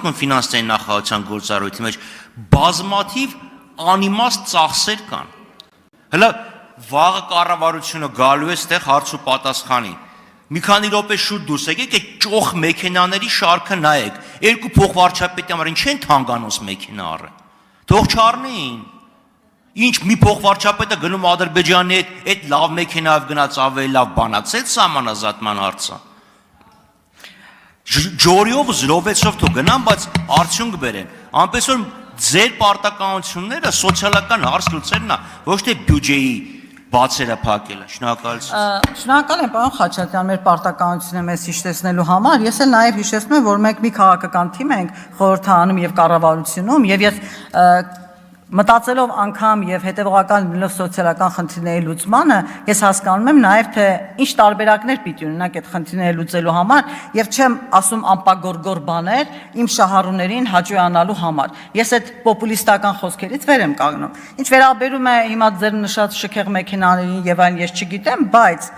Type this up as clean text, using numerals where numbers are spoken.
մտնում ֆինանսների նախարարության գործառույթի մեջ բազմաթիվ անիմաստ ծախսեր կան։ Հələ վաղը կառավարությունը գալու է այդտեղ հարց ու պատասխանի։ Մի քանի րոպե շուտ դուրս եկեք այդ ճոխ մեքենաների շարքը նայեք։ Երկու փոխվարչապետի համար ինչ են թանգանոց մեքենա առը։ Թող չառնեին։ Ինչ մի փոխվարչապետը գնում Ադրբեջանի այդ լավ մեքենայով գնաց ավելի լավ բանացել սահմանազատման հարցը։ Ջորիով զրովեցով թող գնան, բայց արդյունք բերեն։ Այնպես որ ձեր պարտականությունները սոցիալական հարց լուծելն է, ոչ թե բյուջեի բացերը փակելը։ Շնորհակալություն։ Շնորհակալ եմ, պարոն Խաչատրյան, մեր պարտականությունը մեզ հիշեցնելու համար։ Ես էլ նաև հիշեցնում եմ, որ մենք մի քաղաքական թիմ ենք խորհրդարանում եւ կառավարությունում, եւ ես մտածելով անգամ եւ հետեւողական լինելով սոցիալական խնդիրների լուծմանը, ես հասկանում եմ նաեւ թե ինչ տարբերակներ պիտի ունենանք այդ խնդիրները լուծելու համար եւ չեմ ասում անպագորգոր բաներ իմ շահառուներին հաջողանալու համար։ Ես այդ պոպուլիստական խոսքերից վեր եմ կանգնում։ Ինչ վերաբերում է հիմա ձեր նշած շքեղ մեքենաներին եւ այլն, ես չգիտեմ, բայց